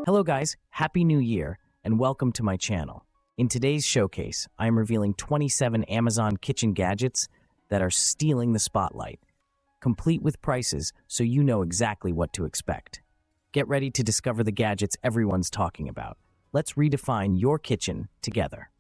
Hello guys, Happy New Year, and welcome to my channel. In today's showcase, I am revealing 27 Amazon kitchen gadgets that are stealing the spotlight, complete with prices so you know exactly what to expect. Get ready to discover the gadgets everyone's talking about. Let's redefine your kitchen together.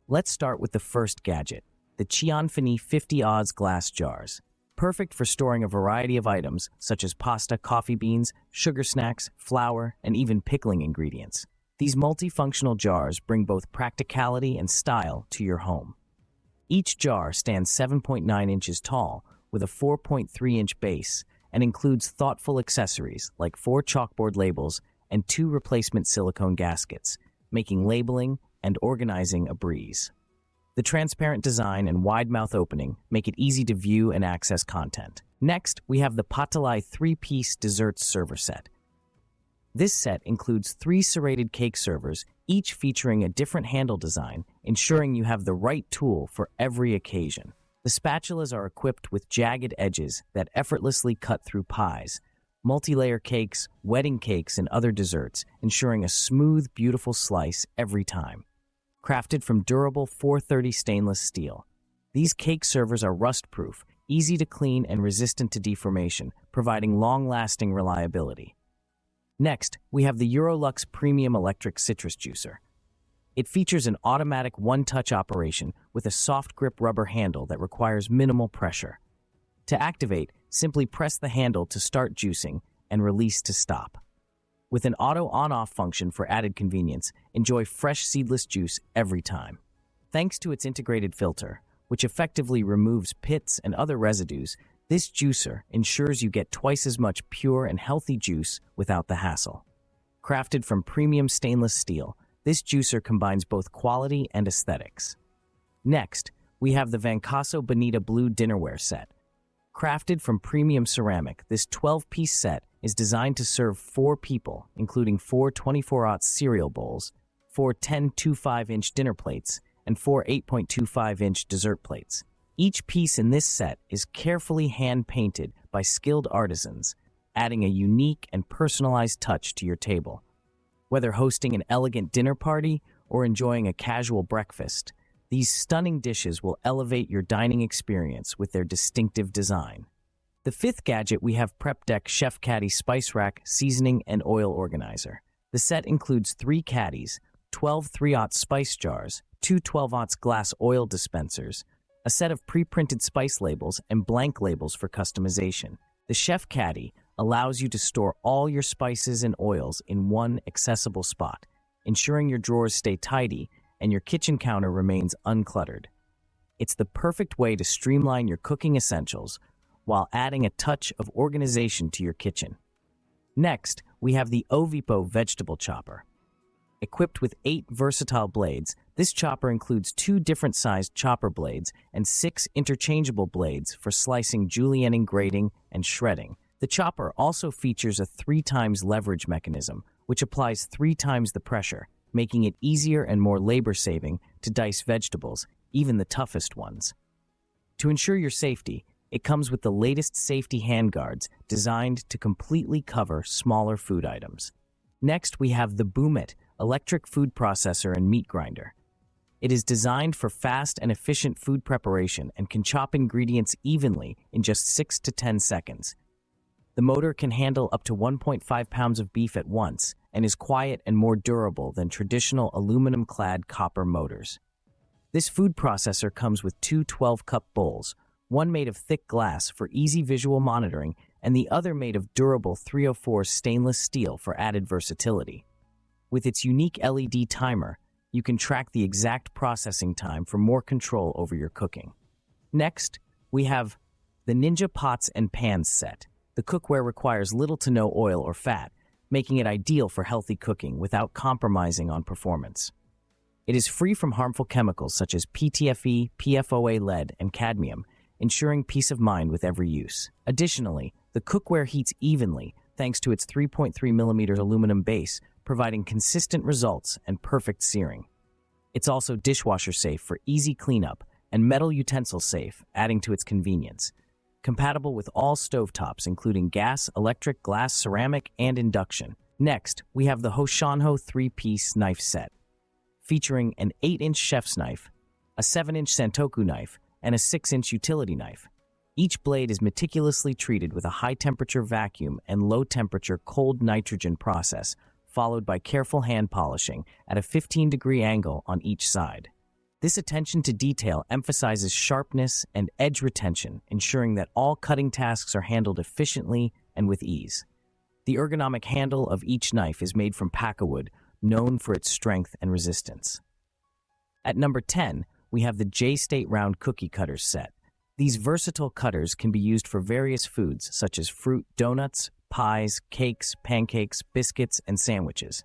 Let's start with the first gadget, the Chanin 50 Oz glass jars. Perfect for storing a variety of items such as pasta, coffee beans, sugar snacks, flour, and even pickling ingredients. These multifunctional jars bring both practicality and style to your home. Each jar stands 7.9 inches tall with a 4.3-inch base and includes thoughtful accessories like 4 chalkboard labels and 2 replacement silicone gaskets, making labeling and organizing a breeze. The transparent design and wide mouth opening make it easy to view and access content. Next, we have the TEWTL 3-piece desserts server set. This set includes 3 serrated cake servers, each featuring a different handle design, ensuring you have the right tool for every occasion. The spatulas are equipped with jagged edges that effortlessly cut through pies, multi-layer cakes, wedding cakes, and other desserts, ensuring a smooth, beautiful slice every time. Crafted from durable 430 stainless steel, these cake servers are rust-proof, easy to clean, and resistant to deformation, providing long-lasting reliability. Next, we have the Eurolux Premium Electric Citrus Juicer. It features an automatic one-touch operation with a soft grip rubber handle that requires minimal pressure. To activate, simply press the handle to start juicing and release to stop. With an auto on-off function for added convenience, enjoy fresh seedless juice every time. Thanks to its integrated filter, which effectively removes pits and other residues, this juicer ensures you get twice as much pure and healthy juice without the hassle. Crafted from premium stainless steel, this juicer combines both quality and aesthetics. Next, we have the Vancasso Bonita Blue Dinnerware Set. Crafted from premium ceramic, this 12-piece set is designed to serve 4 people, including 4 24-aught cereal bowls, 4 10.25-inch dinner plates, and 4 8.25-inch dessert plates. Each piece in this set is carefully hand-painted by skilled artisans, adding a unique and personalized touch to your table. Whether hosting an elegant dinner party or enjoying a casual breakfast, these stunning dishes will elevate your dining experience with their distinctive design. The fifth gadget, we have Prep Deck Chef Caddy Spice Rack Seasoning and Oil Organizer. The set includes 3 caddies, 12 3/0 spice jars, 2 12/0 glass oil dispensers, a set of pre-printed spice labels, and blank labels for customization. The Chef Caddy allows you to store all your spices and oils in one accessible spot, ensuring your drawers stay tidy and your kitchen counter remains uncluttered. It's the perfect way to streamline your cooking essentials while adding a touch of organization to your kitchen. Next, we have the Poipo vegetable chopper. Equipped with 8 versatile blades, this chopper includes 2 different sized chopper blades and 6 interchangeable blades for slicing, julienning, grating, and shredding. The chopper also features a 3 times leverage mechanism, which applies 3 times the pressure, making it easier and more labor-saving to dice vegetables, even the toughest ones. To ensure your safety, it comes with the latest safety handguards designed to completely cover smaller food items. Next, we have the Bumi electric food processor and meat grinder. It is designed for fast and efficient food preparation and can chop ingredients evenly in just 6 to 10 seconds. The motor can handle up to 1.5 pounds of beef at once and is quiet and more durable than traditional aluminum-clad copper motors. This food processor comes with 2 12-cup bowls, one made of thick glass for easy visual monitoring and the other made of durable 304 stainless steel for added versatility. With its unique LED timer, you can track the exact processing time for more control over your cooking. Next, we have the Ninja Pots and Pans set. The cookware requires little to no oil or fat, making it ideal for healthy cooking without compromising on performance. It is free from harmful chemicals such as PTFE, PFOA, lead, and cadmium, ensuring peace of mind with every use. Additionally, the cookware heats evenly thanks to its 3.3mm aluminum base, providing consistent results and perfect searing. It's also dishwasher safe for easy cleanup and metal utensil safe, adding to its convenience. Compatible with all stovetops including gas, electric, glass, ceramic, and induction. Next, we have the Hosan 3-piece knife set, featuring an 8-inch chef's knife, a 7-inch santoku knife, and a 6-inch utility knife. Each blade is meticulously treated with a high-temperature vacuum and low-temperature cold nitrogen process, followed by careful hand polishing at a 15-degree angle on each side. This attention to detail emphasizes sharpness and edge retention, ensuring that all cutting tasks are handled efficiently and with ease. The ergonomic handle of each knife is made from pakkawood, known for its strength and resistance. At number 10, we have the Jate round cookie cutters set. These versatile cutters can be used for various foods such as fruit, donuts, pies, cakes, pancakes, biscuits, and sandwiches.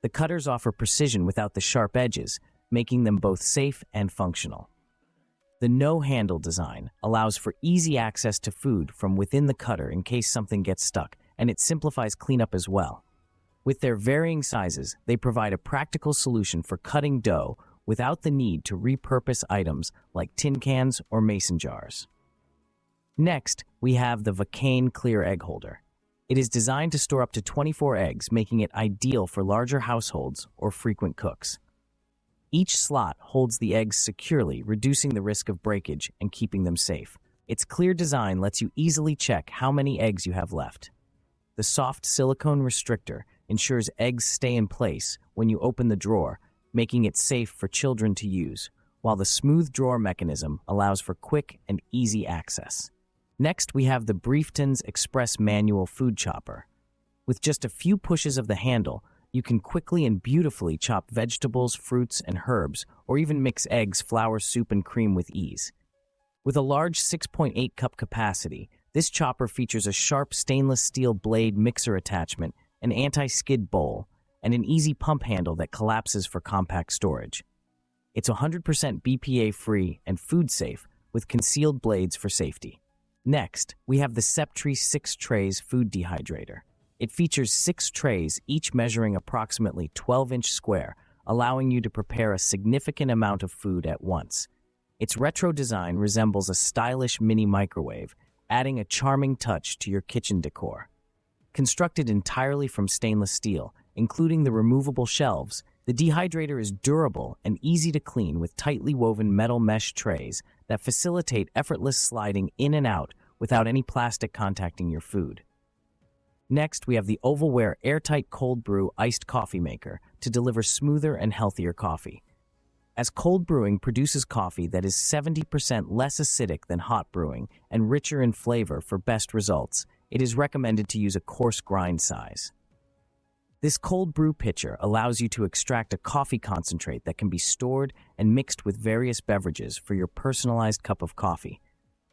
The cutters offer precision without the sharp edges, making them both safe and functional. The no-handle design allows for easy access to food from within the cutter in case something gets stuck, and it simplifies cleanup as well. With their varying sizes, they provide a practical solution for cutting dough without the need to repurpose items like tin cans or mason jars. Next, we have the VCAN clear egg holder. It is designed to store up to 24 eggs, making it ideal for larger households or frequent cooks. Each slot holds the eggs securely, reducing the risk of breakage and keeping them safe. Its clear design lets you easily check how many eggs you have left. The soft silicone restrictor ensures eggs stay in place when you open the drawer, making it safe for children to use, while the smooth drawer mechanism allows for quick and easy access. Next, we have the Briefton's Express Manual Food Chopper. With just a few pushes of the handle, you can quickly and beautifully chop vegetables, fruits, and herbs, or even mix eggs, flour, soup, and cream with ease. With a large 6.8 cup capacity, this chopper features a sharp stainless steel blade mixer attachment, an anti-skid bowl, and an easy pump handle that collapses for compact storage. It's 100% BPA-free and food-safe, with concealed blades for safety. Next, we have the Septte 6 Trays Food Dehydrator. It features 6 trays, each measuring approximately 12-inch square, allowing you to prepare a significant amount of food at once. Its retro design resembles a stylish mini microwave, adding a charming touch to your kitchen decor. Constructed entirely from stainless steel, including the removable shelves, the dehydrator is durable and easy to clean with tightly woven metal mesh trays that facilitate effortless sliding in and out without any plastic contacting your food. Next, we have the Ovalware airtight cold brew iced coffee maker to deliver smoother and healthier coffee. As cold brewing produces coffee that is 70% less acidic than hot brewing and richer in flavor for best results, it is recommended to use a coarse grind size. This cold brew pitcher allows you to extract a coffee concentrate that can be stored and mixed with various beverages for your personalized cup of coffee.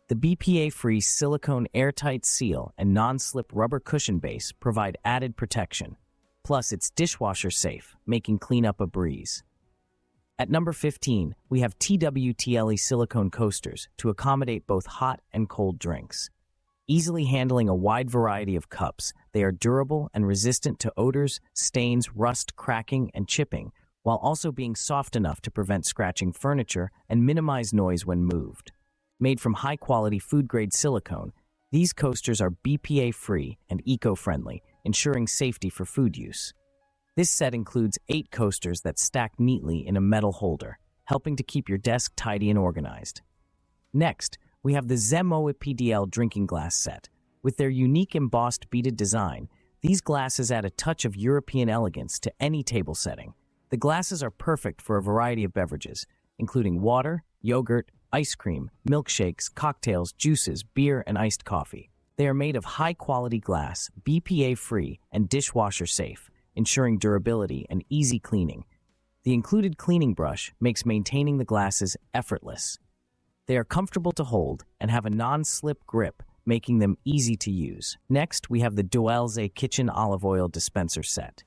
The BPA-free silicone airtight seal and non-slip rubber cushion base provide added protection. Plus, it's dishwasher safe, making cleanup a breeze. At number 15, we have TEWTL silicone coasters to accommodate both hot and cold drinks. Easily handling a wide variety of cups, they are durable and resistant to odors, stains, rust, cracking, and chipping, while also being soft enough to prevent scratching furniture and minimize noise when moved. Made from high-quality food-grade silicone, these coasters are BPA-free and eco-friendly, ensuring safety for food use. This set includes 8 coasters that stack neatly in a metal holder, helping to keep your desk tidy and organized. Next, we have the ZMOA PDL drinking glass set. With their unique embossed beaded design, these glasses add a touch of European elegance to any table setting. The glasses are perfect for a variety of beverages, including water, yogurt, ice cream, milkshakes, cocktails, juices, beer, and iced coffee. They are made of high-quality glass, BPA-free, and dishwasher-safe, ensuring durability and easy cleaning. The included cleaning brush makes maintaining the glasses effortless. They are comfortable to hold and have a non-slip grip, making them easy to use. Next, we have the Deluxe kitchen olive oil dispenser set.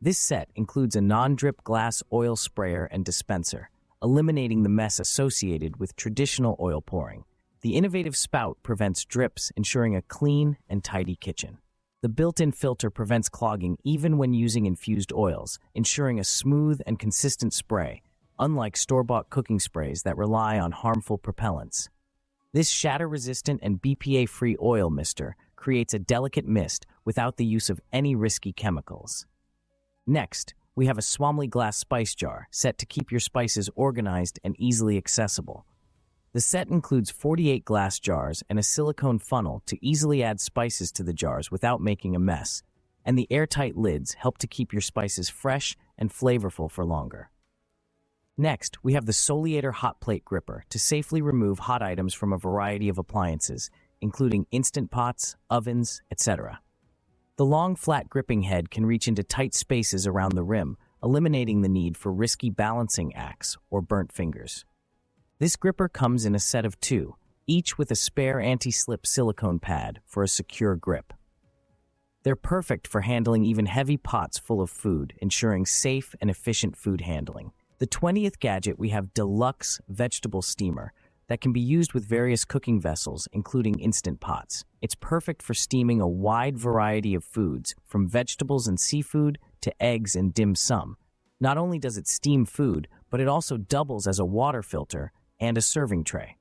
This set includes a non-drip glass oil sprayer and dispenser, eliminating the mess associated with traditional oil pouring. The innovative spout prevents drips, ensuring a clean and tidy kitchen. The built-in filter prevents clogging even when using infused oils, ensuring a smooth and consistent spray, unlike store-bought cooking sprays that rely on harmful propellants. This shatter-resistant and BPA-free oil mister creates a delicate mist without the use of any risky chemicals. Next, we have a Swamley glass spice jar set to keep your spices organized and easily accessible. The set includes 48 glass jars and a silicone funnel to easily add spices to the jars without making a mess, and the airtight lids help to keep your spices fresh and flavorful for longer. Next, we have the Soliator hot plate gripper to safely remove hot items from a variety of appliances, including instant pots, ovens, etc. The long, flat gripping head can reach into tight spaces around the rim, eliminating the need for risky balancing acts or burnt fingers. This gripper comes in a set of 2, each with a spare anti-slip silicone pad for a secure grip. They're perfect for handling even heavy pots full of food, ensuring safe and efficient food handling. The 20th gadget, we have Deluxe vegetable steamer that can be used with various cooking vessels, including instant pots. It's perfect for steaming a wide variety of foods, from vegetables and seafood to eggs and dim sum. Not only does it steam food, but it also doubles as a water filter and a serving tray.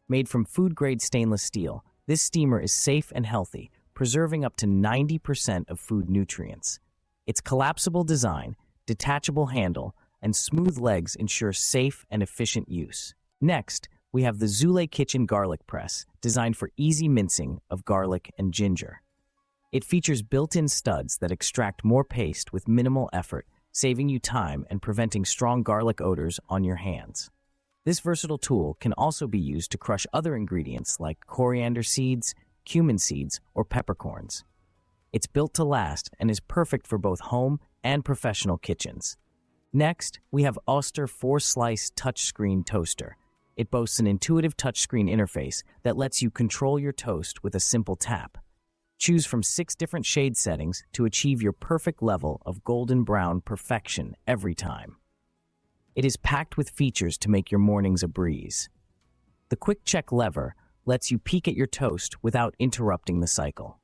Made from food-grade stainless steel, this steamer is safe and healthy, preserving up to 90% of food nutrients. Its collapsible design, detachable handle, and smooth legs ensure safe and efficient use. Next, we have the Zule Kitchen Garlic Press, designed for easy mincing of garlic and ginger. It features built-in studs that extract more paste with minimal effort, saving you time and preventing strong garlic odors on your hands. This versatile tool can also be used to crush other ingredients like coriander seeds, cumin seeds, or peppercorns. It's built to last and is perfect for both home and professional kitchens. Next, we have Oster 4-slice touchscreen toaster. It boasts an intuitive touchscreen interface that lets you control your toast with a simple tap. Choose from 6 different shade settings to achieve your perfect level of golden brown perfection every time. It is packed with features to make your mornings a breeze. The quick check lever lets you peek at your toast without interrupting the cycle.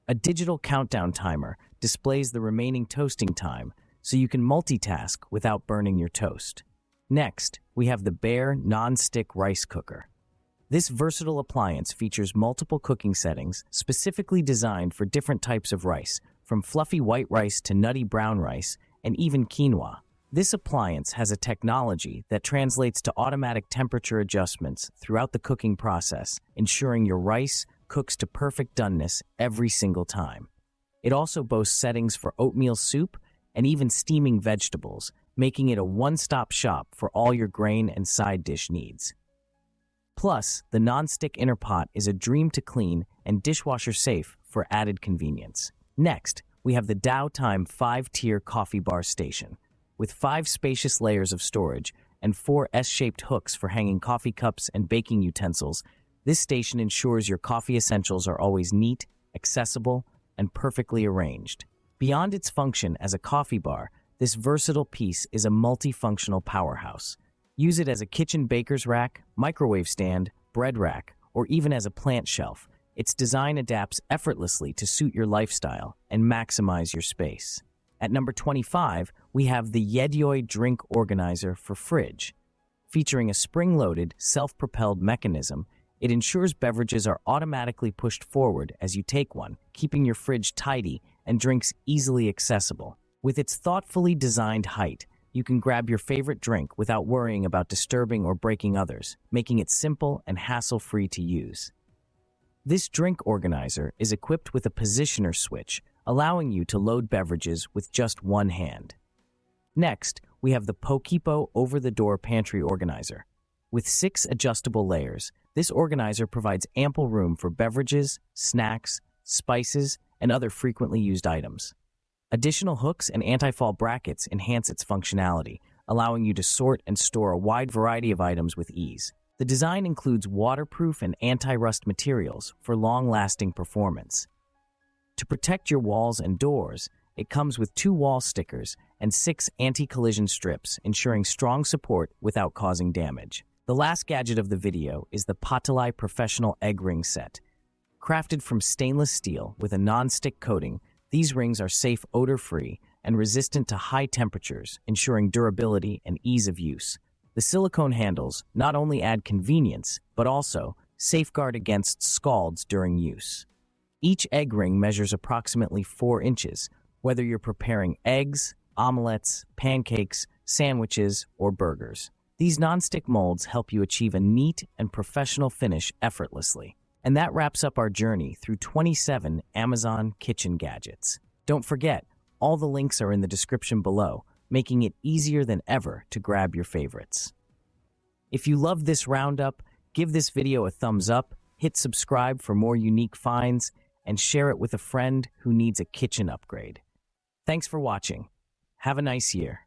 A digital countdown timer displays the remaining toasting time, so you can multitask without burning your toast. Next, we have the Bare Non-Stick Rice Cooker. This versatile appliance features multiple cooking settings specifically designed for different types of rice, from fluffy white rice to nutty brown rice, and even quinoa. This appliance has a technology that translates to automatic temperature adjustments throughout the cooking process, ensuring your rice cooks to perfect doneness every single time. It also boasts settings for oatmeal soup and even steaming vegetables, making it a one-stop shop for all your grain and side dish needs. Plus, the non-stick inner pot is a dream to clean and dishwasher safe for added convenience. Next, we have the Dow Time 5-tier coffee bar station. With 5 spacious layers of storage and 4 S-shaped hooks for hanging coffee cups and baking utensils, this station ensures your coffee essentials are always neat, accessible, and perfectly arranged. Beyond its function as a coffee bar, this versatile piece is a multifunctional powerhouse. Use it as a kitchen baker's rack, microwave stand, bread rack, or even as a plant shelf. Its design adapts effortlessly to suit your lifestyle and maximize your space. At number 25, we have the Yedo Drink Organizer for Fridge. Featuring a spring-loaded, self-propelled mechanism, it ensures beverages are automatically pushed forward as you take one, keeping your fridge tidy and drinks easily accessible. With its thoughtfully designed height, you can grab your favorite drink without worrying about disturbing or breaking others, making it simple and hassle-free to use. This drink organizer is equipped with a positioner switch, allowing you to load beverages with just one hand. Next, we have the Poipo over-the-door pantry organizer. With 6 adjustable layers, this organizer provides ample room for beverages, snacks, spices, and other frequently used items. Additional hooks and anti-fall brackets enhance its functionality, allowing you to sort and store a wide variety of items with ease. The design includes waterproof and anti-rust materials for long-lasting performance. To protect your walls and doors, it comes with 2 wall stickers and 6 anti-collision strips, ensuring strong support without causing damage. The last gadget of the video is the TEWTL Professional Egg Ring Set. Crafted from stainless steel with a non-stick coating, these rings are safe, odor-free, and resistant to high temperatures, ensuring durability and ease of use. The silicone handles not only add convenience, but also safeguard against scalds during use. Each egg ring measures approximately 4 inches, whether you're preparing eggs, omelets, pancakes, sandwiches, or burgers. These nonstick molds help you achieve a neat and professional finish effortlessly. And that wraps up our journey through 27 Amazon kitchen gadgets. Don't forget, all the links are in the description below, making it easier than ever to grab your favorites. If you love this roundup, give this video a thumbs up, hit subscribe for more unique finds, and share it with a friend who needs a kitchen upgrade. Thanks for watching. Have a nice year.